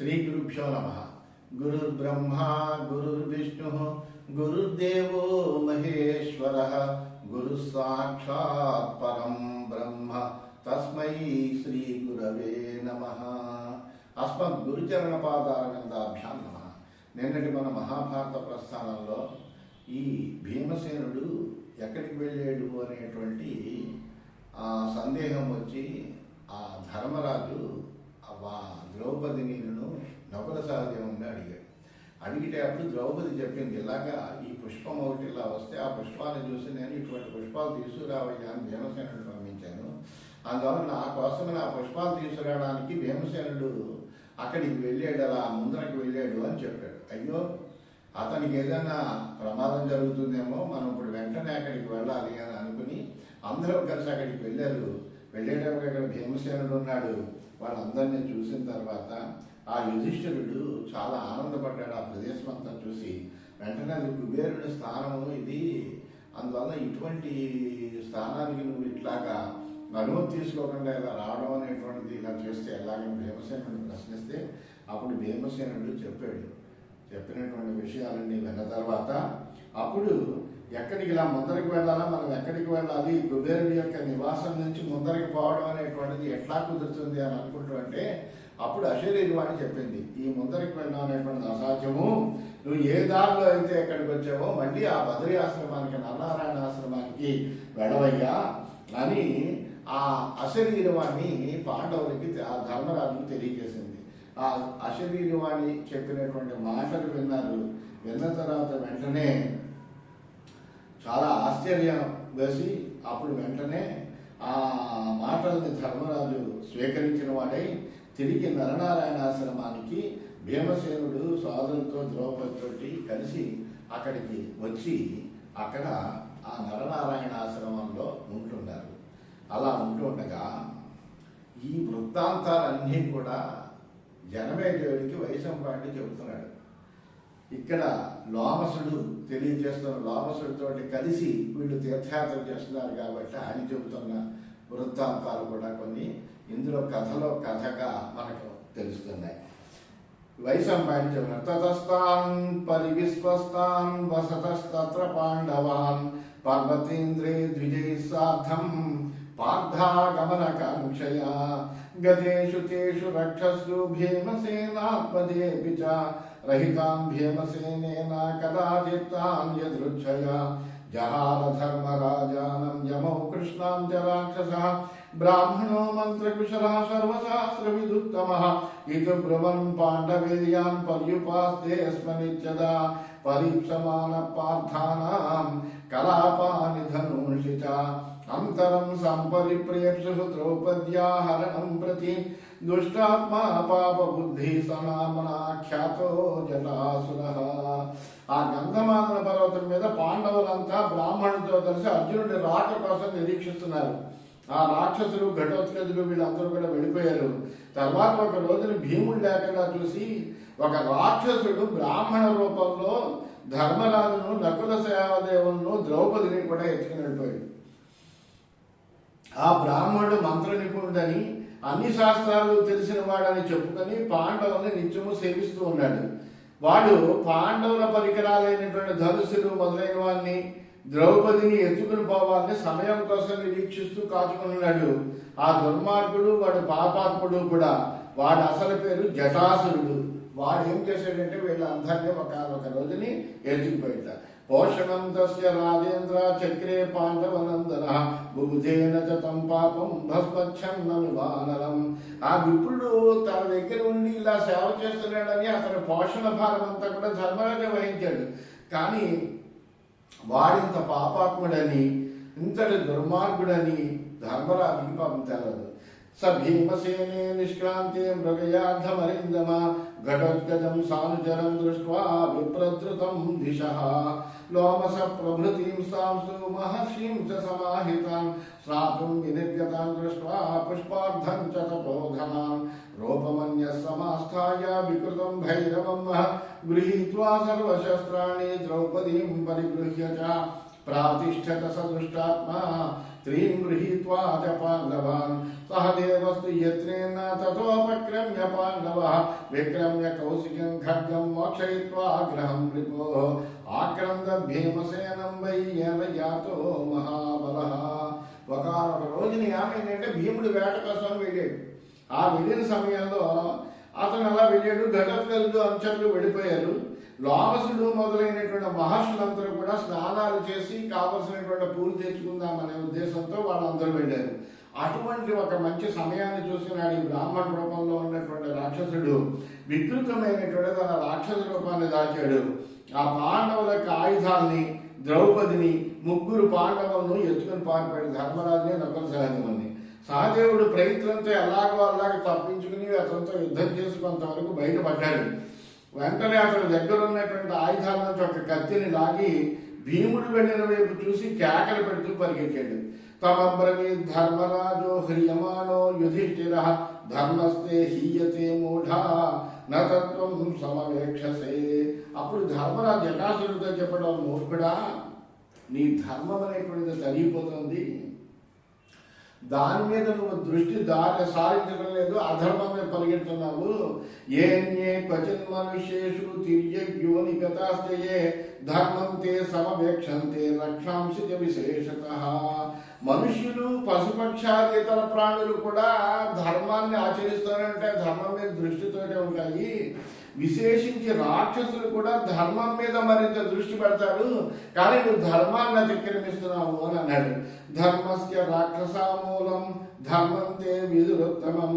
श्रीगुरुभ्यो नमः। गुरुर्ब्रह्मा गुरुर्विष्णुः गुरुर्देवो महेश्वरः गुरुसाक्षात् परं ब्रह्म तस्मै श्रीगुरवे नमः। अस्मद् गुरुचरणपादारविन्दाभ्यां नमः। నిన్నటి మన మహాభారత ప్రస్థానంలో ఈ భీమసేనుడు ఎక్కడికి వెళ్ళాడు అనేటువంటి సందేహం వచ్చి ఆ ధర్మరాజు ద్రౌపదిని నకుల సహదేవుని అడిగితే అప్పుడు ద్రౌపది చెప్పింది, ఇలాగా ఈ పుష్పం ఒకటి ఇలా వస్తే ఆ పుష్పాన్ని చూసి నేను ఇటువంటి పుష్పాలు తీసుకురావయ్యా అని భీమసేనుడు పంపించాను. అందువల్ల నా కోసమే ఆ పుష్పాలు తీసుకురావడానికి భీమసేనుడు అక్కడికి వెళ్ళాడు, అలా ముందరకి వెళ్ళాడు అని చెప్పాడు. అయ్యో, అతనికి ఏదైనా ప్రమాదం జరుగుతుందేమో, మనం ఇప్పుడు వెంటనే అక్కడికి వెళ్ళాలి అని అనుకుని అందరూ కలిసి అక్కడికి వెళ్ళారు. వెళ్ళేటప్పుడు అక్కడ భీమసేనుడు ఉన్నాడు. వాళ్ళందరినీ చూసిన తర్వాత ఆ యుధిష్ఠిరుడు చాలా ఆనందపడ్డాడు. ఆ ప్రదేశం అంతా చూసి వెంటనే అది కుబేరుని స్థానము ఇది, అందువల్ల ఇటువంటి స్థానానికి నువ్వు ఇట్లాగా అనుమతి తీసుకోకుండా ఇలా రావడం అనేటువంటిది ఇలా చేస్తే ఎలాగని భీమసేనుడిని ప్రశ్నిస్తే అప్పుడు భీమసేనుడు చెప్పినటువంటి విషయాలన్నీ విన్న తర్వాత అప్పుడు ఎక్కడికి ఇలా ముందరికి వెళ్ళాలా, మనం ఎక్కడికి వెళ్ళాలి, కుబేరుడి యొక్క నివాసం నుంచి ముందరికి పోవడం అనేటువంటిది ఎట్లా కుదురుతుంది అని అనుకుంటూ అంటే అప్పుడు అశరీరి వాణి చెప్పింది, ఈ ముందరికి వెళ్ళడం అనేటువంటిది అసాధ్యము. నువ్వు ఏ దారిలో అయితే ఎక్కడికి వచ్చావో మళ్ళీ ఆ బదరీ ఆశ్రమానికి, నరనారాయణ ఆశ్రమానికి వెళ్ళవయ్యా అని ఆ అశరీరవాణి పాండవులకి, ఆ ధర్మరాజుకి తెలియజేసింది. ఆ అశరీరవాణి చెప్పినటువంటి మాటలు విన్నారు. విన్న తర్వాత వెంటనే చాలా ఆశ్చర్యం వేసి అప్పుడు వెంటనే ఆ మాటల్ని ధర్మరాజు స్వీకరించిన వాడై తిరిగి నరనారాయణ ఆశ్రమానికి భీమసేనుడు సోదరులతో ద్రౌపదితోటి కలిసి అక్కడికి వచ్చి అక్కడ ఆ నరనారాయణ ఆశ్రమంలో ఉంటున్నారు. అలా ఉంటుండగా ఈ వృత్తాంతాలన్నీ కూడా జనమేజయుడికి వైశంపాయుడు చెబుతున్నాడు. ఇక్కడ లోమసుడు తెలియజేస్తున్న లోమసుడితోటి కలిసి వీళ్ళు తీర్థయాత్ర చేస్తున్నారు కాబట్టి ఆయన చెబుతున్న వృత్తాంతాలు కూడా కొన్ని ఇందులో కథగా మనకు తెలుస్తున్నాయి. వైశంపాయన చెప్పిన తతస్థాన్ పరివిశ్వస్తాన్ వసతస్తత్ర పాండవాన్ పర్వతేంద్రే ద్విజై సార్థం పార్థాగమనకాంక్షయా గతేషు తేషు రక్షసు భీమసేనాత్మజేపి చ రహితాం భీమసేనేన కదాచిత్తాన్ యదృచ్ఛయా జహార ధర్మరాజానం యమౌ కృష్ణాం చ రాక్షసః బ్రాహ్మణో మంత్రకుశలః సర్వశాస్త్ర విదుత్తమః ఇతి బ్రువన్ పాండవేయాన్ పర్యుపాస్తే స్మనిత్యదా పరీక్షమాణ పార్థానాం కలాపాని ధనుషి చ అంతరం సంపరిప్రేక్షు ద్రౌపద్యా హరణం ప్రతి దుష్టాత్మా పాప బుద్ధి సనామనాఖ్యాతో జటాసురః. ఆ గంధమాదన పర్వతం మీద పాండవులంతా బ్రాహ్మణులతో కలిసి అర్జునుడి రాక కోసం నిరీక్షిస్తున్నారు. ఆ రాక్షసులు, ఘటోత్కచులు వీళ్ళందరూ కూడా వెళ్ళిపోయారు. తర్వాత ఒక రోజున భీముడు లేకుండా చూసి ఒక రాక్షసుడు బ్రాహ్మణ రూపంలో ధర్మరాజును, నకుల సహదేవులను, ద్రౌపదిని కూడా ఎత్తుకుని వెళ్ళిపోయాడు. ఆ బ్రాహ్మణుడు మంత్ర నిపుణుడని, అన్ని శాస్త్రాలు తెలిసిన వాడని చెప్పుకొని పాండవుల్ని నిత్యము సేవిస్తూ ఉన్నాడు. వాడు పాండవుల పరికరాలైనటువంటి ధనుసులు మొదలైన వాడిని, ద్రౌపదిని ఎత్తుకుని పోవాలని సమయం కోసం నిరీక్షిస్తూ కాచుకున్నాడు. ఆ దుర్మార్గుడు, వాడు పాపాత్ముడు కూడా. వాడు అసలు పేరు జటాసురుడు. వాడు ఏం చేశాడంటే వీళ్ళందరినీ ఒక రోజుని ఎత్తుకుపోయాడు. పోషణం తస్య రాజేంద్ర చక్రే పాండవనందన బుబుధేన తం పాపం భస్మచ్ఛన్నమి వానరం. ఆ విప్రుడు తన దగ్గర ఉండి ఇలా సేవ చేస్తున్నాడని అతని పోషణ భారం అంతా కూడా ధర్మరాజే వహించాడు. కానీ వాడింత పాపాత్ముడని, ఇంతటి దుర్మార్గుడని ధర్మరాజుకి పాపం తెలదు. స భీమసేనే నిష్క్రాంతే మృగయార్థమరిందమ ఘటోత్కజం సానుచరం దృష్ట్వా విప్రధృతం దిశః లోమస ప్రభృతిం సాంసు మహర్షిం చ సమాహితాం స్నాతుం వినిర్గతాం దృష్ట్వా పుష్పార్థం చ తపోధనాం రూపమన్యః సమాస్థాయ వికృతం భైరవం గృహీత్వా సర్వశస్త్రాణి ద్రౌపదీం పరిగృహ్య చ ప్రాతిష్ఠత స దుష్టాత్మా స్త్రీం గృహీత్వా చ పాండవాన్ సహ దేవస్తు యత్నేన తతోపక్రమ్య పాండవః విక్రమ్య కౌశికం ఖడ్గం మోక్షయిత్వా గ్రహం రిపోః ఆక్రంద భీమసేనం వై ఏన యాతో మహాబలః. ఒకనొక రోజుని ఏమైందంటే భీముడు వేట కోసం వెళ్ళాడు. ఆ వెళ్ళిన సమయంలో అతను అలా వెళ్ళాడు. ఘటోత్కచుడు అనుచరులు వెళ్ళిపోయారు. లోమసుడు మొదలైనటువంటి మహర్షులందరూ కూడా స్నానాలు చేసి కావలసినటువంటి పూలు తెచ్చుకుందామనే ఉద్దేశంతో వాళ్ళందరూ వెళ్ళారు. అటువంటి ఒక మంచి సమయాన్ని చూసినాడు ఈ బ్రాహ్మణ రూపంలో ఉన్నటువంటి రాక్షసుడు వికృతమైనటువంటి తన రాక్షస రూపాన్ని దాచాడు. ఆ పాండవుల యొక్క ఆయుధాలని, ద్రౌపదిని, ముగ్గురు పాండవులను ఎత్తుకుని పారిపోయాడు. ధర్మరాజుని, నకుల సహదేవుని. సహదేవుడు ప్రయత్నంతో ఎలాగో అలాగ తప్పించుకుని అతనితో యుద్ధం చేసి కొంతవరకు బయటపడ్డాడు. వెంటనే అతని దగ్గర ఉన్నటువంటి ఆయుధాల నుంచి ఒక కత్తిని లాగి భీముడు వెళ్ళిన వైపు చూసి కేకలు పెడుతూ పరిగెత్తాడు. తమబ్రవీ ధర్మరాజో హ్రియమాణో యుధిష్ఠిరః ధర్మస్తే హీయతే మూఢా నతత్వం సమవేక్షసే. అప్పుడు ధర్మరాజు జటాసురుడితో చెప్పడం, మూర్ఖుడా, నీ ధర్మం అనేటువంటిది తరిగిపోతుంది, దాని మీద నువ్వు దృష్టి సారించడం లేదు, అధర్మం మీద పరిగెడుతున్నావు. ఏన్యే క్వచిన్ మనుష్యేషు తిర్యగ్యోని గతాస్తయే ధర్మం తే సమవేక్షంతే రక్షాంసి విశేషతః. మనుష్యులు, పశుపక్షాది ఇతర ప్రాణులు కూడా ధర్మాన్ని ఆచరిస్తారంటే ధర్మం మీద దృష్టితోనే ఉంటాయి. విశేషించి రాక్షసులు కూడా ధర్మం మీద మరింత దృష్టి పెడతాడు, కానీ నువ్వు ధర్మాన్ని అతిక్రమిస్తున్నావు అని అన్నాడు. ధర్మస్య రాక్షసామూలం ధర్మం తే విదురుత్తమం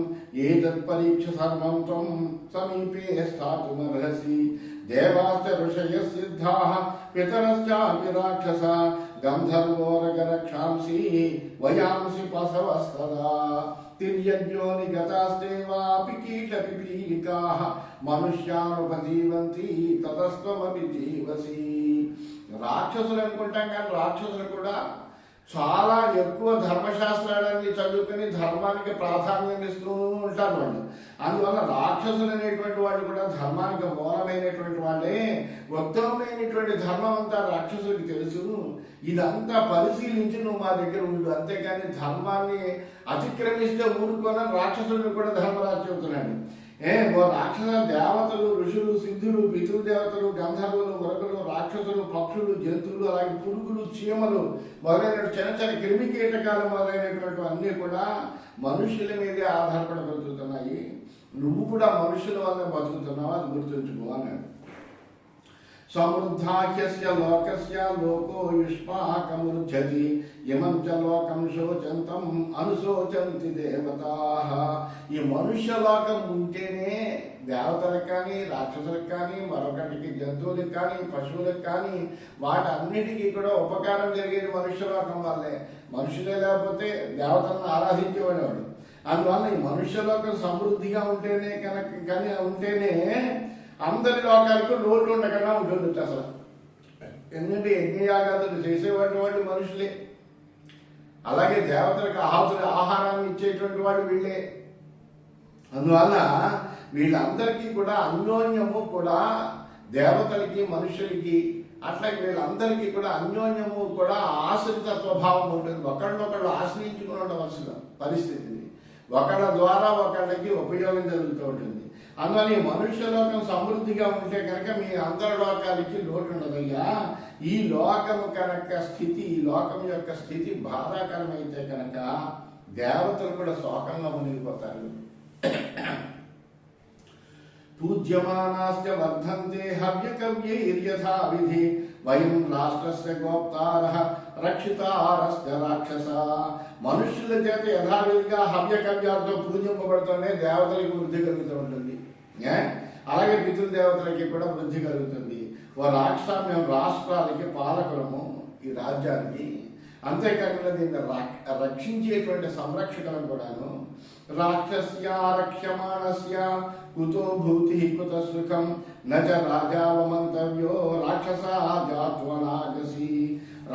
ఏతత్ పరీక్ష సర్వం త్వం సమీపే స్థాతుమర్హసి. దేవాశ్చ ఋషయః సిద్ధాః పితరశ్చాపి రాక్షసా గంధర్వోరగరక్షాంసి వయాంసి పశవస్తదా. తిర్యజ్ఞోని గతాస్తేవాపి కీటపిపీలికాః మనుష్యానుపజీవంతి తతస్త్వమపి జీవసి. రాక్షసులు అనుకుంటాం కానీ రాక్షసులు కూడా చాలా ఎక్కువ ధర్మశాస్త్రాలన్నీ చదువుకుని ధర్మానికి ప్రాధాన్యం ఇస్తూ ఉంటారు వాళ్ళు. అందువల్ల రాక్షసులు అనేటువంటి వాళ్ళు కూడా ధర్మానికి మూలమైనటువంటి వాళ్ళే. ఉత్తమమైనటువంటి ధర్మం అంతా రాక్షసుడికి తెలుసు. ఇదంతా పరిశీలించి నువ్వు మా దగ్గర ఉండు, అంతేకాని ధర్మాన్ని అతిక్రమిస్తే ఊరుకోన రాక్షసుడిని కూడా ధర్మరాజు చెబుతున్నాడు. రాక్షస దేవతలు, ఋషులు, సిద్ధులు, పితృదేవతలు, గంధర్వులు, మరొకరు, రాక్షసులు, పక్షులు, జంతువులు, అలాగే పురుగులు, చీమలు మొదలైన చిన్న చిన్న క్రిమి కీటకాలు మొదలైనటువంటి అన్నీ కూడా మనుషుల మీదే ఆధారపడి బతుకుతున్నాయి. నువ్వు కూడా మనుషుల వల్ల బతుకుతున్నావు, అది గుర్తుంచుకో అన్నాడు. సమృద్ధాఖ్యస్య లోకస్య లోకో యుష్మాకముర్జతి ఇమం చ లోకం శోచంతం అనుశోచంతి దేవతాః. ఈ మనుష్య లోకం ఉంటేనే దేవతలకు కానీ, రాక్షసులకు కానీ, మరొకటికి జంతువులకు కానీ, పశువులకు కానీ, వాటన్నిటికీ కూడా ఉపకారం జరిగేది మనుష్య లోకం వల్లే. మనుషులే లేకపోతే దేవతలను ఆరాధించేవాడేవాడు. అందువల్ల ఈ మనుష్య లోకం సమృద్ధిగా ఉంటేనే ఉంటేనే అందరి లోకాలకు లోటు ఉండకుండా ఉంటుంది అసలు. ఎందుకంటే యజ్ఞయాగాదులు చేసేవాటి వాళ్ళు మనుషులే, అలాగే దేవతలకు ఆహారాన్ని ఇచ్చేటువంటి వాడు వీళ్ళే. అందువల్ల వీళ్ళందరికీ కూడా అన్యోన్యము కూడా దేవతలకి, మనుషులకి, అట్లాగే వీళ్ళందరికీ కూడా అన్యోన్యము కూడా ఆశ్రిత స్వభావం ఉంటుంది. ఒకళ్ళనొకళ్ళు ఆశ్రయించుకుని ఉండవలసిన పరిస్థితి, ఒకళ్ళ ద్వారా ఒకళ్ళకి ఉపయోగం జరుగుతూ ఉంటుంది. అందువల్ల ఈ మనుష్యలోకం సమృద్ధిగా ఉంటే కనుక మీ అందరి లోకాలకి లోటు ఉండదయ్యా. ఈ లోకము కనుక స్థితి, ఈ లోకం యొక్క స్థితి బాధాకరమైతే కనుక దేవతలు కూడా శోకంలో మునిగిపోతారు. పూజ్యమానాశ్చ వర్ధంతే హవ్యకవ్యైర్యథా విధి వయం రాష్ట్రస్య గోప్తారః రక్షితారశ్చ రాక్షసా. మనుష్యుల చేత యథావిధిగా హవ్యకవ్యాలతో పూజింపబడుతూనే దేవతలకు వృద్ధి కలుగుతూ ఉంటుంది. అలాగే పితృదేవతలకి కూడా వృద్ధి కలుగుతుంది. ఓ మేము రాష్ట్రాలకి పాలకులము, ఈ రాజ్యానికి. అంతేకాకుండా దీన్ని రక్షించేటువంటి సంరక్షకులను కూడాను. రాక్షస్య రక్ష్యమాణస్య కుతో భూతి కుత సుఖం నచ రాజావమంతవ్యో రాక్షస జాత్వనాగసి.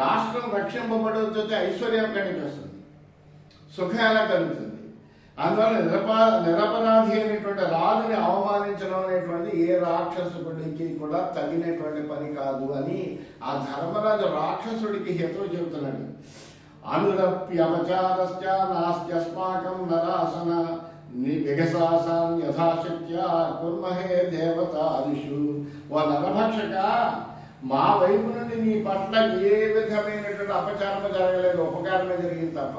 రాష్ట్రం రక్షింపబడితే ఐశ్వర్యం కనిపిస్తుంది, సుఖం ఎలా కలుగుతుంది. అందువల్ల నిరపరాధి అయినటువంటి రాజుని అవమానించడం అనేటువంటి ఏ రాక్షసుడికి కూడా తగినటువంటి పని కాదు అని ఆ ధర్మరాజు రాక్షసుడికి హితవు చెబుతున్నాడు. అనురప్యపచారశ్చ నాస్త్యస్మాకం నరాసన విగసాసాం యథాశక్త్యా కుర్మహే దేవతాదిషు. ఓ నరభక్షక, మా వైపు నుండి నీ పట్ల ఏ విధమైనటువంటి అపచారము జరగలేదు, ఉపకారమే జరిగింది తప్ప.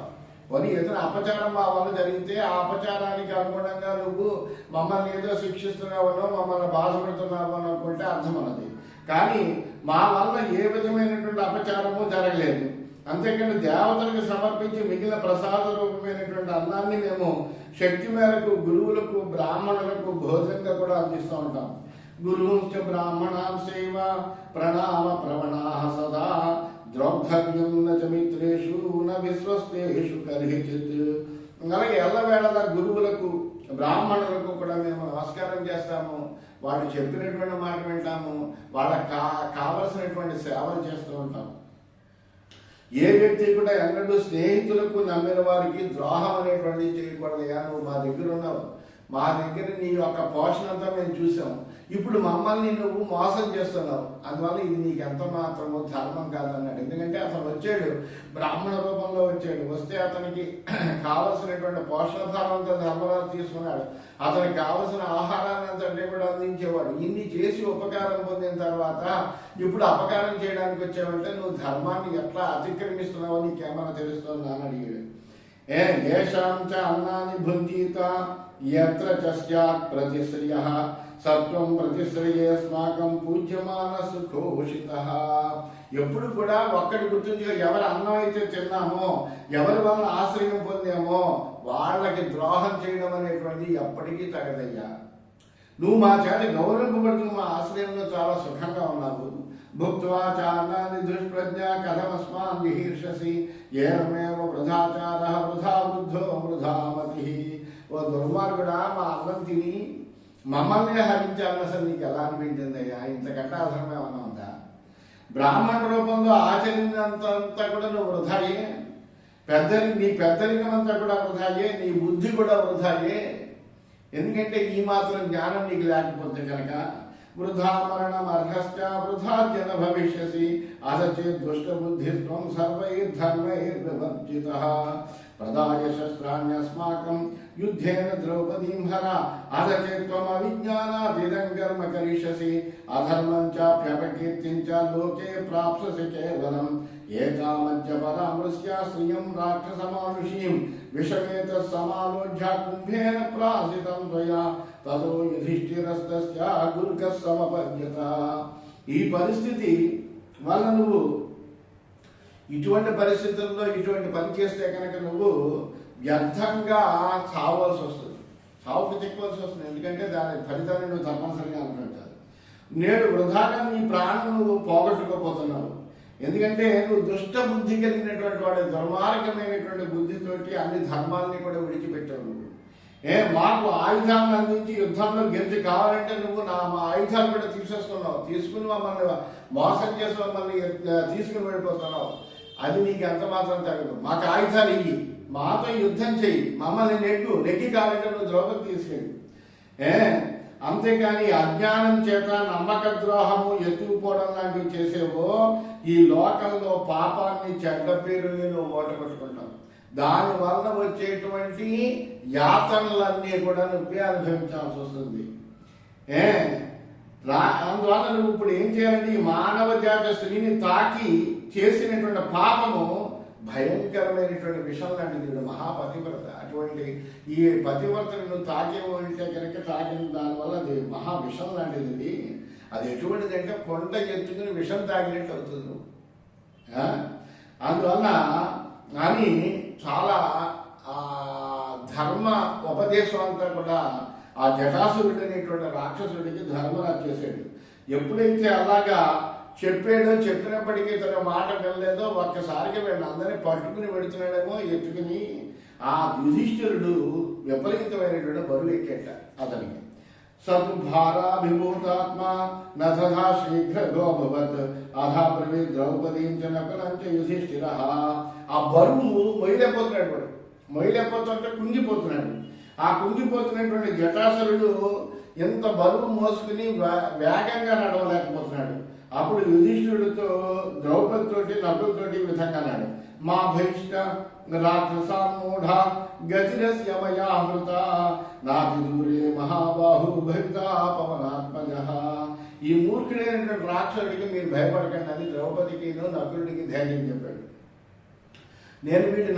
కొని ఏదైనా అపచారం మా వల్ల జరిగితే ఆ అపచారానికి అనుగుణంగా నువ్వు మమ్మల్ని ఏదో శిక్షిస్తున్నావనో మమ్మల్ని బాధపడుతున్నావో అనుకుంటే అర్థం అన్నది. కానీ మా వల్ల ఏ విధమైనటువంటి అపచారము జరగలేదు. అంతేకాని దేవతలకు సమర్పించి మిగిలిన ప్రసాద రూపమైనటువంటి అన్నాన్ని మేము శక్తి మేరకు గురువులకు బ్రాహ్మణులకు భోజనంగా కూడా అందిస్తూ ఉంటాం. గురువుశ్చ బ్రాహ్మణాం సేవ ప్రణామ ప్రవణా సదా ద్రౌద్ధవ్యం న మిత్రేషు న విశ్వస్తేషు కర్హిచిత్. అలాగే ఎల్లవేళలా గురువులకు బ్రాహ్మణులకు కూడా మేము నమస్కారం చేస్తాము, వాళ్ళు చెప్పినటువంటి మాట వింటాము, వాళ్ళకి కావలసినటువంటి సేవలు చేస్తూ ఉంటాము. ఏ వ్యక్తి కూడా ఎన్నడూ స్నేహితులకు నమ్మిన వారికి ద్రోహం అనేటువంటిది చేయకూడదయా. నువ్వు మా దగ్గర ఉన్నావు, మా దగ్గర నీ యొక్క పోషణ అంతా మేము చూసాం, ఇప్పుడు మమ్మల్ని నువ్వు మోసం చేస్తున్నావు, అందువల్ల ఇది నీకు ఎంత మాత్రమో ధర్మం కాదన్నాడు. ఎందుకంటే అతను వచ్చాడు, బ్రాహ్మణ రూపంలో వచ్చాడు, వస్తే అతనికి కావలసినటువంటి పోషణాధారం అంతా ధర్మరాజు తీసుకున్నాడు, అతనికి కావలసిన ఆహారాన్ని అంతటే కూడా అందించేవాడు. ఇన్ని చేసి ఉపకారం పొందిన తర్వాత ఇప్పుడు అపకారం చేయడానికి వచ్చావంటే నువ్వు ధర్మాన్ని ఎట్లా అతిక్రమిస్తున్నావో నీకేమన్నా తెలుస్తుందా అని అడిగాడు. ఏషాం చ అన్నాని భుంజీత యత్ర చ స్యాత్ ప్రతిశ్రియః సత్వం ప్రతిశ్రయేస్మాకం పూజ్యమాన సుఖోషితః. ఎప్పుడు కూడా ఒక్కటి గుర్తుంచుకో, ఎవరి అన్నం అయితే తిన్నామో, ఎవరి వల్ల ఆశ్రయం పొందామో వాళ్ళకి ద్రోహం చేయడం అనేటువంటిది ఎప్పటికీ తగదయ్యా. నువ్వు మా చేత గౌరవింపబడుతూ మా ఆశ్రయంలో చాలా సుఖంగా ఉన్నావు. భుక్త్వా చాన్నాని దుష్ప్రజ్ఞ కథమస్మాన్ విహీర్షసి ఏమేవ వృధాచార వృధా బుద్ధో వృధామతి. ఓ దుర్మార్గుడా, మా అన్నం తిని మమ్మల్ని హరించాలని అసలు నీకు ఎలా అనిపించిందయ్యా? ఇంతకంటే అవసరం ఏమన్నా ఉందా? బ్రాహ్మణ రూపంలో ఆచరించినంతా కూడా నువ్వు వృధాయే, నీ పెద్దరికం అంతా కూడా వృధాయే, నీ బుద్ధి కూడా వృధాయే. ఎందుకంటే ఈ మాత్రం జ్ఞానం నీకు లేకపోతే కనుక వృధా మరణం అర్హశ్చ వృధా జన భవిష్యసి అసచే దుష్టబుద్ధిత్వం సర్వైర్ధర్మైర్వివర్జితః. ప్రదాయ శస్త్రాణ్యస్మాకం యుద్ధేన ద్రౌపదీం హర అసచేత్వం అవిజ్ఞానాదిదం కర్మ కరిష్యసి అధర్మం చాప్యపకీర్తిం చ లోకే ప్రాప్స్యసి కేవలం ఏకామద్య పరామృశ్య శ్రియం రాక్షసమానుషీం విషమేత సమాలోధ్య కుంభేన ప్రాసితం త్వయా తదో యుధిష్ఠిరస్తస్య గురుకః సమపద్యత. ఈ పరిస్థితి వల్ల నువ్వు ఇటువంటి పరిస్థితుల్లో ఇటువంటి పని చేస్తే కనుక నువ్వు వ్యర్థంగా చావాల్సి వస్తుంది, చావుకు చెక్కవలసి వస్తుంది. ఎందుకంటే దాని ఫలితాన్ని నువ్వు తప్పనిసరిగా అనుకుంటావు. నేడు వృధాగా నీ ప్రాణం నువ్వు పోగొట్టుకోపోతున్నావు. ఎందుకంటే నువ్వు దుష్ట బుద్ధి కలిగినటువంటి వాడు, దుర్మార్గమైనటువంటి బుద్ధితోటి అన్ని ధర్మాలని కూడా విడిచిపెట్టావు. నువ్వు మాకు ఆయుధాలను అందించి యుద్ధంలో గెలిచి కావాలంటే నువ్వు మా ఆయుధాలు కూడా తీసుకుని మమ్మల్ని మోసం చేసి మమ్మల్ని తీసుకుని వెళ్ళిపోతున్నావు. అది నీకు ఎంత మాత్రం తగదు. మాకు ఆయుధాలు ఇయ్యి, మాతో యుద్ధం చెయ్యి, మమ్మల్ని నెక్కి కావాలంటే నువ్వు ద్రౌపది తీసుకెళ్ళి. అంతేకాని అజ్ఞానం చేత నమ్మక ద్రోహము ఎత్తుకుపోవడం లాంటివి చేసేవో ఈ లోకంలో పాపాన్ని చెడ్డ పేరుని నువ్వు ఓటగొట్టుకుంటావు. దానివల్ల వచ్చేటువంటి యాతనలన్నీ కూడా నువ్వే అనుభవించాల్సి వస్తుంది. అందువల్ల నువ్వు ఇప్పుడు ఏం చేయాలంటే ఈ మానవ జాత స్త్రీని తాకి చేసినటువంటి పాపము భయంకరమైనటువంటి విషయం లాంటిది. మహాపతివ్రత, అటువంటి ఈ పతివ్రతను నువ్వు తాకేమో అంటే కనుక తాకిన దానివల్ల అది మహా విషం లాంటిది. అది ఎటువంటిదంటే కొండ ఎత్తుకుని విషం తాగినట్టు అవుతుంది నువ్వు. అందువల్ల అని చాలా ధర్మ ఉపదేశం అంతా కూడా ఆ జటాసురుడు అనేటువంటి రాక్షసుడికి ధర్మరాజు చేశాడు. ఎప్పుడైతే అలాగా చెప్పినప్పటికీ తన మాట వినలేదో ఒక్కసారిగా వీళ్ళందరినీ పట్టుకుని పెడుతున్నాడేమో ఎత్తుకుని ఆ యుధిష్ఠిరుడు విపరీతమైనటువంటి బరువు ఎక్కేట అతనికి. సతు భారాభిభూతాత్మ నథా శీఘ్రగోభవత్ అధా ప్రవీ ద్రౌపదీం చ నకులంచ యుధిష్ఠిర. ఆ బరువు మొయ్యలేకపోతున్నాడు, వాడు మొయ్యలేకపోతుంటే కుంగిపోతున్నాడు. ఆ కుంగిపోతున్నటువంటి జటాసురుడు ఎంత బరువు మోసుకుని వేగంగా నడవలేకపోతున్నాడు. అప్పుడు యుధిష్ఠిరుడితో ద్రౌపదితోటి నకులతోటి ఈ విధంగా అన్నాడు, మా భైష్ట రాక్షసాన్మూఢ గతిరస్య మయాహృత నాతి దూరే మహాబాహు భక్త పవనాత్మజ. ఈ మూర్ఖుడైనటువంటి రాక్షసుడికి మీరు భయపడకండి అని ద్రౌపదికి నకులుడికి ధైర్యం చెప్పాడు. నేను వీడి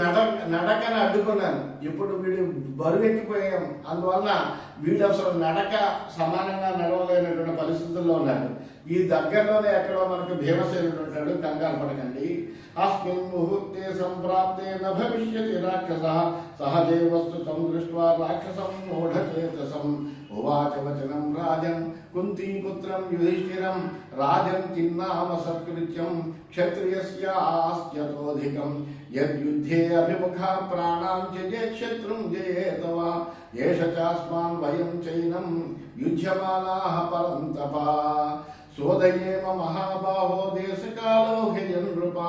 నడకని అడ్డుకున్నాను, ఇప్పుడు వీడు బరువెక్కిపోయాం, అందువల్ల వీడు అసలు నడక సమానంగా నడవలేనటువంటి పరిస్థితుల్లో ఉన్నాడు. ఈ దగ్గరలోనే ఎక్కడో మనకు భీమసేనుడు ఉంటాడు, కంగారు పడకండి. అస్మిన్ ముహూర్తే సంప్రాప్తే న భవిష్యతి రాక్షస సహదేవస్తు దృష్ట్వా రాక్షసం మూఢచేతసం ఉవాచ వచనం రాజన్ కుంతీపుత్రం యుధిష్ఠిరం రాజన్ చిన్నామ సత్కృత్యం క్షత్రియస్యాస్త్యతోధికం యద్యుద్ధే అభిముఖ ప్రాణాం జయేత్ శత్రుం జయేతవ ఏష చాస్మాన్ వయం చైనం యుధ్యమానాః పరంతప సోదయేమ మహాబాహో దేశకాలో హ్యయన్ నృప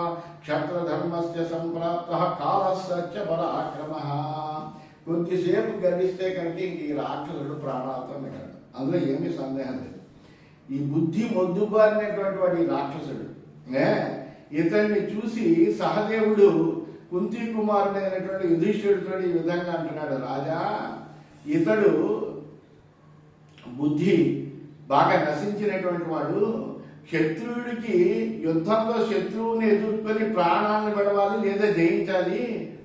క్షత్రధర్మస్య సంప్రాప్తః కాలః సత్య పరాక్రమః. కొద్దిసేపు గడిస్తే కనుక ఇంక ఈ రాక్షసుడు ప్రాణాలతో మిగలడు, అందులో ఏమీ సందేహం లేదు. ఈ బుద్ధి మొద్దుబారినటువంటి వాడు ఈ రాక్షసుడు. ఇతన్ని చూసి సహదేవుడు కుంతీ కుమారుడైనటువంటి యుధిష్ఠిరుడితో ఈ విధంగా అంటున్నాడు, రాజా ఇతడు బుద్ధి బాగా నశించినటువంటి వాడు, శత్రువుడికి యుద్ధంలో శత్రువుని ఎదుర్కొని ప్రాణాలను విడవాలి లేదా జయించాలి,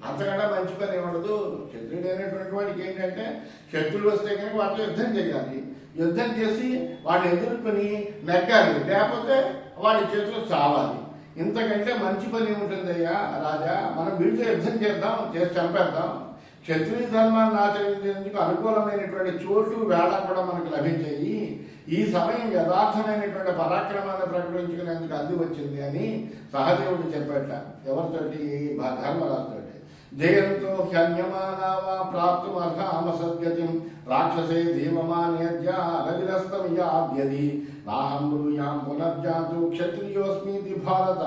అంతకంటే మంచి పని ఏమడదు. శత్రుడైనటువంటి వాడికి ఏంటంటే శత్రువులు వస్తే కనుక వాటితో యుద్ధం చేయాలి, యుద్ధం చేసి వాడిని ఎదుర్కొని నెగ్గాలి, లేకపోతే వాడి చేతిలో చావాలి. ఇంతకంటే మంచి పని ఏముంటుందయ్యా రాజా, మనం వీటితో యుద్ధం చేద్దాం, చేసి చంపేద్దాం. క్షత్రియ ధర్మాన్ని ఆచరించేందుకు అనుకూలమైనటువంటి చోటు వేళ కూడా మనకు లభించాయి. ఈ సమయం యథార్థమైనటువంటి పరాక్రమాన్ని ప్రకటించుకునేందుకు అంది వచ్చింది అని సహదేవుడు చెప్పాట. ఎవరితోటి? ధర్మరాజుతోటి. జయంతో హ్యన్యమానావా ప్రాప్తుమర్హామ సద్గతిం రాక్షసే ధీమమాన్యజ్య రవిరస్తమియాద్యది నాహం బ్రూయాం పునర్జాతు క్షత్రియోస్మీతి భారత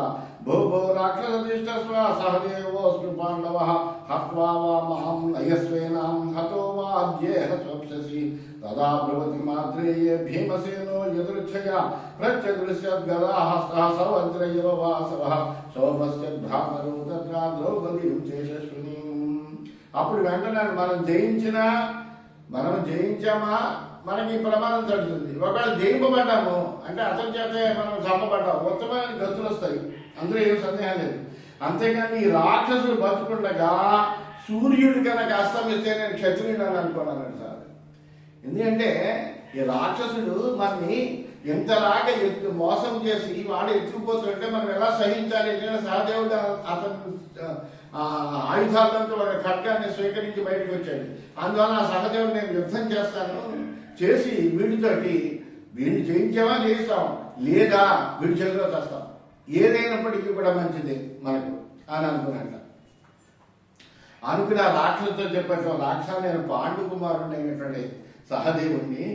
భో భో రాక్షసతిష్టస్వ సహదేవోస్మి పాండవః హత్వా వా మాం నయస్వేనాం హతో వా అద్యేహ స్వప్స్యసి తదా బ్రవతి మాత్రేయే భీమసేనో యదృచ్ఛయా ప్రత్యదృశ్యద్గదాః సహసవజ్రయవ వాసవః సౌభస్యద్భ్రామరో తత్రా ద్రౌపదీం చేశస్వినీం. అప్పుడు వెంటనే మనం జయించామా మనకి ఈ ప్రమాదం తడుతుంది. ఒకవేళ జయింపబడ్డాము అంటే అతని చేతే మనం చంపబడ్డాము, ఉత్తమైన గతులు వస్తాయి, అందులో ఏం సందేహం లేదు. అంతేగాని ఈ రాక్షసుడు బతుకుండగా సూర్యుడు కనుక అస్తమిస్తే నేను క్షత్రియుడు అని అనుకున్నాను సార్. ఎందుకంటే ఈ రాక్షసుడు మనని ఎంతలాగా మోసం చేసి వాడు ఎత్తుకుపోతుంటే మనం ఎలా సహించాలి? ఎందుకంటే సహదేవుడు అతను ఆయుధాలతో వాడి ఖడ్గాన్ని స్వీకరించి బయటకు వచ్చాడు. అందువల్ల ఆ సహదేవుడు నేను యుద్ధం చేస్తాను, చేసి వీడిని జయించామా జయిస్తాం, లేదా వీడి చేతిలో చేస్తాం, ఏదైనప్పటికీ కూడా మంచిది మనకు అని అనుకున్నట్ట. అనుకుని ఆ రాక్షసుతో చెప్పాడు, రాక్షస నేను పాండు కుమారుడు అయినటువంటి సహదేవుడిని,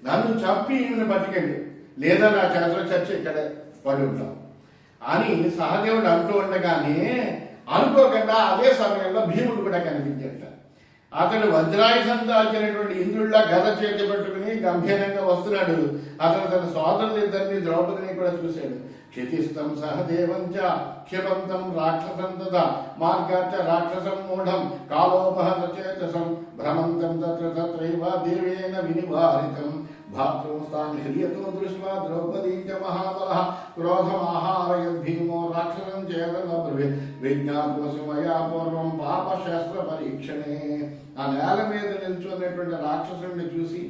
నన్ను చంపి ఈయన బతికండి, లేదా నా చేతిలో చచ్చి ఇక్కడే పడి ఉంటాం అని సహదేవుడు అంటూ ఉండగానే అనుకోకుండా అదే సమయంలో భీముడు కూడా కనిపించాట. అతడు వజ్రాయుధం దాల్చినటువంటి ఇంద్రుడిలా గద చేతి పట్టుకుని గంభీరంగా వస్తున్నాడు. అతడు తన సోదరులిద్దరిని ద్రౌపదిని కూడా చూశాడు. క్షితిస్తం సహదేవం చ క్షిపంతం రాక్షసం తదా మార్గాచ రాక్షసం మూఢం కాలోపహత చేతసం భ్రమంతం తత్ర తత్రైవ దేవేన వినివారితం భాతృస్తాన్ హ్రియతో దృష్ట్వా ద్రౌపదీం చ మహాబలః క్రోధమాహారయద్ భీమో రాక్షసం చేతన బ్రవీత్ విజ్ఞాతోసి మయా పూర్వం పాపశాస్త్ర పరీక్షణే. ఆ నేల మీద నిల్చున్నటువంటి రాక్షసుడిని చూసి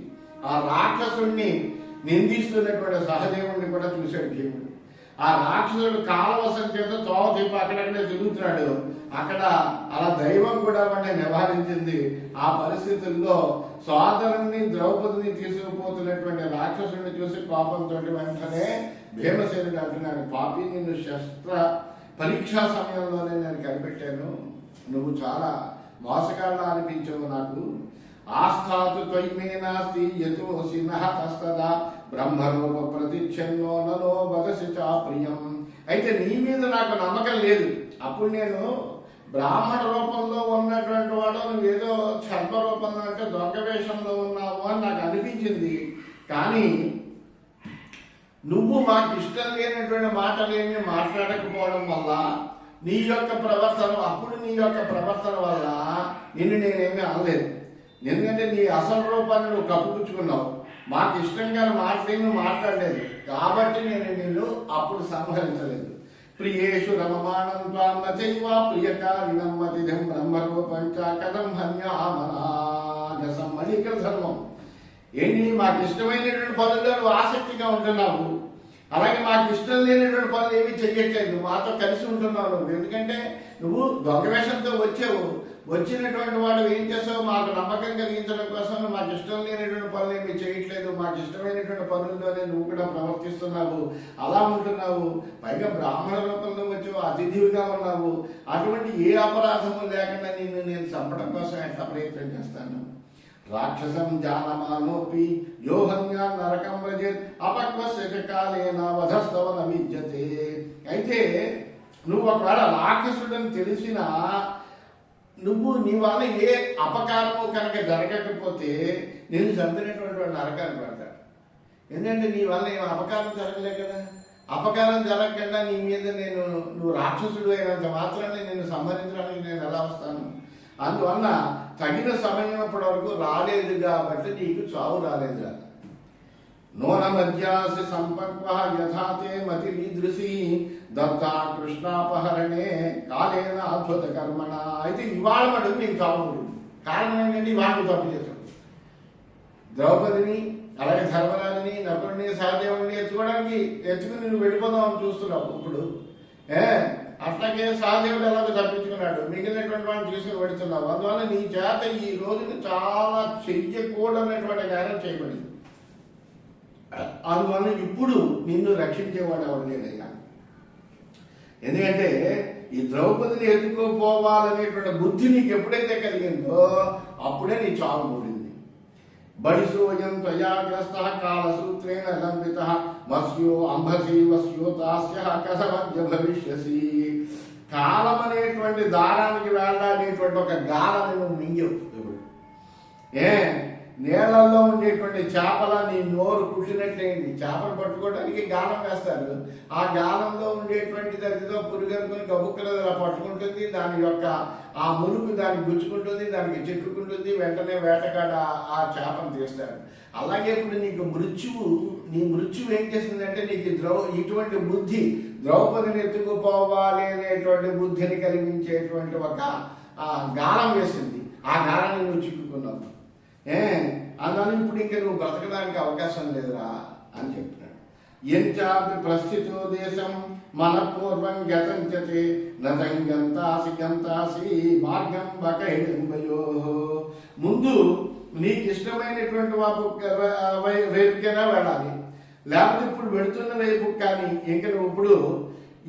ఆ రాక్షసుడిని నిందిస్తున్నటువంటి సహదేవుడిని కూడా చూశాడు భీముడు. ఆ రాక్షసుడు కాలవశం చేత తోవ తీపి అక్కడక్కడే తిరుగుతున్నాడు. అక్కడ అలా దైవం కూడా వాడిని నివారించింది. ఆ పరిస్థితుల్లో సోదరుని ద్రౌపదిని తీసుకుపోతున్నటువంటి రాక్షసుడిని చూసి కోపంతో వెంటనే భీమసేనుడు అంటున్నాడు, పాపి నిన్ను శస్త్ర పరీక్షా సమయంలోనే నేను కనిపెట్టాను, నువ్వు చాలా మోసగాళ్ళ అనిపించావు నాకు. ఆస్థాతు త్వయిమే నాస్తి యతోసి నహతస్తదా బ్రహ్మరూప ప్రతిచ్ఛన్నో ననో వదసి చా ప్రియం. అయితే నీ మీద నాకు నమ్మకం లేదు. అప్పుడు నేను బ్రాహ్మణ రూపంలో ఉన్నటువంటి వాడు, నువ్వేదో ఛర్మ రూపంలో అంటే దొంగ వేషంలో ఉన్నావు అని నాకు అనిపించింది. కానీ నువ్వు మాకు ఇష్టం లేనటువంటి మాటలేమి మాట్లాడకపోవడం వల్ల నీ యొక్క ప్రవర్తన వల్ల నిన్ను నేనేమీ అనలేదు. ఎందుకంటే నీ అసలు రూపాన్ని నువ్వు కప్పుపుచ్చుకున్నావు. మాకు ఇష్టంగా మాటలేమి మాట్లాడలేదు కాబట్టి నేను నిన్ను అప్పుడు సంహరించలేదు. ప్రియేషు రమమాణం త్వాం నచైవ ప్రియకారిణం అతిథం బ్రహ్మరూపంచ కథం హన్యామనాగసం. అని ఇక్కడ ధర్మం ఏంటి? మాకు ఇష్టమైనటువంటి పనుల్లో నువ్వు ఆసక్తిగా ఉంటున్నావు, అలాగే మాకు ఇష్టం లేనటువంటి పనులు ఏమీ చెయ్యట్లేదు, మాతో కలిసి ఉంటున్నావు నువ్వు. ఎందుకంటే నువ్వు దొంగ వేషంతో వచ్చావు, వచ్చినటువంటి వాడు ఏం చేస్తావు? మాకు నమ్మకం కలిగించడం కోసం మాకు ఇష్టం లేనటువంటి పనులు ఏమీ చేయట్లేదు, మాకు ఇష్టమైనటువంటి పనుల్లోనే నువ్వు కూడా ప్రవర్తిస్తున్నావు, అలా ఉంటున్నావు. పైగా బ్రాహ్మణ రూపంలో వచ్చావు, అతిథివిగా ఉన్నావు. అటువంటి ఏ అపరాధము లేకుండా నిన్ను నేను చంపడం కోసం ఎట్లా ప్రయత్నం చేస్తాను? రాక్షసం జానమానోపి యోహన్యా నరకం వ్రజేత్ అపక్వస్య కాలేన వధస్తవన విద్యతే. అయితే నువ్వు ఒకవేళ రాక్షసుడని తెలిసినా నువ్వు నీ వల్ల ఏ అపకారము కనుక జరగకపోతే నేను చంపినటువంటి నరకాన్ని పెడతాడు. ఎందుకంటే నీ వల్ల ఏం అపకారం జరగలే కదా. అపకారం జరగకుండా నీ మీద నువ్వు రాక్షసుడు అయినంత మాత్రాన్ని నేను సంహరించడానికి నేను ఎలా వస్తాను? అందువల్ల తగిన సమయం ఇప్పటి వరకు రాలేదు కాబట్టి నీకు చావు రాలేదు కదా. నోన మధ్యాసి సంపర్క యథాతే మతి వీదృశి దత్తా కృష్ణాపహరణే కాలేన అద్భుత కర్మణ. అయితే ఇవాళ మటుకు నీకు చావు ఉంటుంది. కారణం ఏంటంటే ఇవాళ తప్పు చేశాడు. ద్రౌపదిని, అలాగే ధర్మరాజుని, నకుడిని, సహదేవుని ఎత్తుకుని నువ్వు వెళ్ళిపోదామని చూస్తున్నావు. ఇప్పుడు అట్లాగే సహదేవుడు ఎలాగో తప్పించుకున్నాడు, మిగిలినటువంటి వాడిని తీసుకుని పెడుతున్నావు. అందువల్ల నీ చేత ఈ రోజున చాలా చెయ్యకూడనటువంటి కార్యం చేయబడింది. అందువల్ల ఇప్పుడు నిన్ను రక్షించేవాడు ఎవరు లేదయ్యా. ఎందుకంటే ఈ ద్రౌపదిని ఎత్తుకోపోవాలనేటువంటి బుద్ధి నీకు ఎప్పుడైతే కలిగిందో అప్పుడే నీ చావు మూడింది. బడిసోయం త్వయాగ్రస్త కాలసూత్రేణ లంబిత మత్స్యో అంబసి వస్యోతాస్య కథమధ్య భవిష్యసి. కాలం అనేటువంటి దారానికి వెళ్ళాలనేటువంటి ఒక గాలని నువ్వు మింగవు. నీళ్ళల్లో ఉండేటువంటి చేపల నీ నోరు కుట్టినట్లయింది. చేపలు పట్టుకోవడానికి గాలం వేస్తారు. ఆ గాలంలో ఉండేటువంటి దానితో పురుగనుకుని గబుక్కలు అలా పట్టుకుంటుంది. దాని యొక్క ఆ మురుకు దానికి గుచ్చుకుంటుంది, దానికి చిక్కుకుంటుంది. వెంటనే వేటగాడ ఆ చేపను తీస్తాడు. అలాగే ఇప్పుడు నీకు నీ మృత్యువు ఏం చేసిందంటే నీకు ఇటువంటి బుద్ధి, ద్రౌపదిని ఎత్తుకుపోవాలి అనేటువంటి బుద్ధిని కలిగించేటువంటి ఒక గాలం వేసింది. ఆ గాలాన్ని నువ్వు చిక్కుకున్నావు. అందువల్ల ఇప్పుడు ఇంకా నువ్వు బ్రతకడానికి అవకాశం లేదురా అని చెప్తున్నాడు. ఎంచాపి ప్రస్థితో దేశం మన పూర్వం గతంచతే గంతాసి మార్గం బకైడంబయో. ముందు నీకు ఇష్టమైనటువంటి వైపుకైనా వెళ్ళాలి, లేకపోతే ఇప్పుడు వెళుతున్న వైపు కానీ ఇంక నువ్వు ఇప్పుడు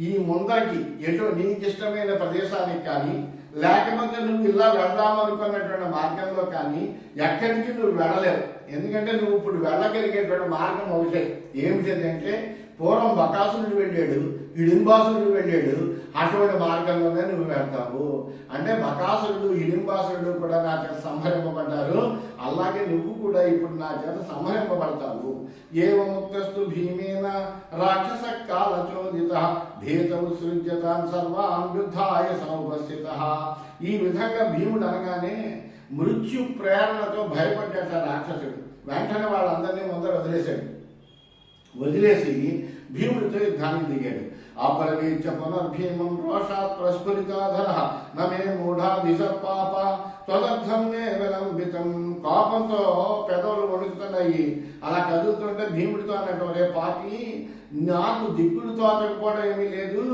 ఈ ముందరికి ఎటు నీకు ఇష్టమైన ప్రదేశానికి కానీ, లేకపోతే నువ్వు ఇలా వెళ్దామనుకున్నటువంటి మార్గంలో కానీ ఎక్కడికి నువ్వు వెళ్ళలేవు. ఎందుకంటే నువ్వు ఇప్పుడు వెళ్ళగలిగేటువంటి మార్గం ఒకటే. ఏమిటంటే పూర్వం బకాసురుడు వెళ్ళాడు, హిడింబాసురుడు వెళ్ళాడు, అటువంటి మార్గంలోనే నువ్వు వెళ్తావు. అంటే బకాసురుడు, హిడింబాసురుడు కూడా నా చేత సంహరింపబడ్డారు, అలాగే నువ్వు కూడా ఇప్పుడు నా చేత సంహరింపబడతావు. ఏవముక్తస్తు భీమేన రాక్షస కాలచోదిత భేతవు సృజ్యతాన్ సర్వాన్ యుద్ధాయ సముపస్థిత. ఈ విధంగా భీముడు అనగానే మృత్యు ప్రేరణతో భయపడ్డట రాక్షసుడు. వెంటనే వాళ్ళందరినీ ముందర వదిలేసి భీముడితో యుద్ధానికి దిగాడు. అపరవీచ పునర్భీమం రోషాత్ ప్రస్ఫురితాధర నమే మూఢాదిశ పాప త్వదర్థం నే విలంబితం. కోపంతో పెదవులు వణుకుతున్నాయి. అలా కదులుతుంటే భీముడితో అన్నట్టు, రే పాపి, నాకు దిక్కులు తోచకపోవడం ఏమీ లేదు,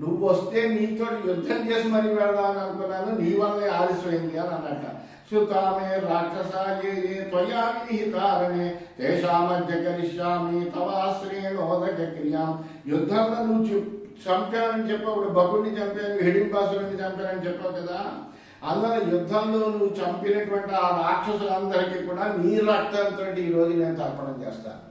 నువ్వు వస్తే నీతో యుద్ధం చేసి మరీ వెళదామని అనుకున్నాను, నీ వల్లే ఆలస్యమైంది అని అన్నట్ట. సుతామే రాక్షసాయే త్వయా విహితారణే తేషామధ్య కరిష్యామి తవాశ్రేణోదక క్రియాం. యుద్ధంలో నువ్వు చంపానని చెప్పావు, బకుడిని చంపాను, హిడింబాసురుడిని చంపానని చెప్పావు కదా. అందువల్ల యుద్ధంలో నువ్వు చంపినటువంటి ఆ రాక్షసులందరికీ కూడా నీ రక్తంతో ఈ రోజు నేను తర్పణం చేస్తాను.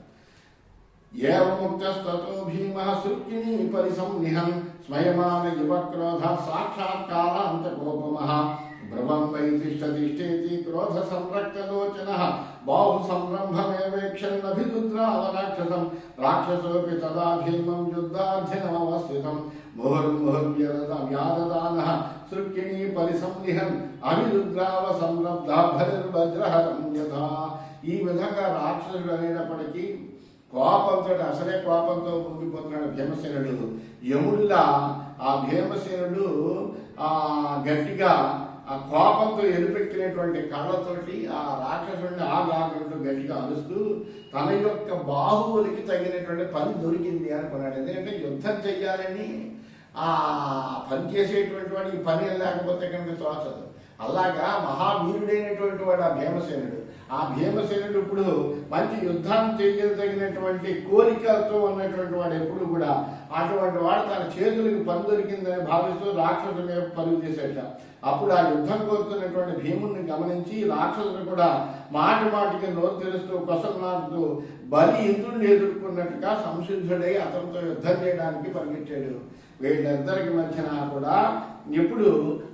ఏవముక్తస్తతో భీమః సుర్కినీ పరిసంనిహం స్మయమాన యువక్రోధ సాక్షాత్ కాలాంతకోపమః భ్రువం వై తిష్టతిష్టేతి క్రోధ సంరక్తలోచన బాహు సంరంభమేవేక్షన్నభిరుద్రావరాక్షసం రాక్షసోపి తదా భీమం యుద్ధార్థినమవస్థితం ముహుర్ముహుర్వ్యాదదానః సృక్కిణీ పరిసంలిహన్ అభిరుద్రావ సంరబ్ధాభరిర్వజ్రహరం యథా. ఈ విధంగా రాక్షసుడు అనేటప్పటికీ కోపంతో, అసలే కోపంతో పొంగిపోతున్నాడు భీమసేనుడు. యముడిలా ఆ భీమసేనుడు గట్టిగా ఆ కోపంతో ఎలుపెక్కినటువంటి కళ్ళతోటి ఆ రాక్షసుడిని ఆగాగంటూ గట్టిగా అరుస్తూ తన యొక్క బాహువులకి తగినటువంటి పని దొరికింది అనుకున్నాడు. ఎందుకంటే యుద్ధం చెయ్యాలని ఆ పని చేసేటువంటి వాడికి పని లేకపోతే కనుక తోచదు. అలాగా మహావీరుడైనటువంటి వాడు ఆ భీమసేనుడు. ఆ భీమసేనుడు ఇప్పుడు మంచి యుద్ధం చేయదగినటువంటి కోరికలతో ఉన్నటువంటి వాడు ఎప్పుడు కూడా అటువంటి వాడు తన చేతులకు పని దొరికిందని భావిస్తూ రాక్షసుని మీద పరుగు చేసేట. అప్పుడు ఆ యుద్ధం కోరుతున్నటువంటి భీముడిని గమనించి రాక్షసుడు కూడా మాటి మాటికి నోరు తెరుస్తూ కొసనాడుతూ బలి ఇంద్రుడిని ఎదుర్కొన్నట్టుగా సంసిద్ధుడై అతనితో యుద్ధం చేయడానికి పరిగెట్టాడు. వీళ్ళిద్దరికి మధ్యన కూడా ఇప్పుడు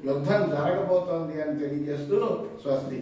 యుద్ధం జరగబోతోంది అని తెలియజేస్తూ స్వస్తి.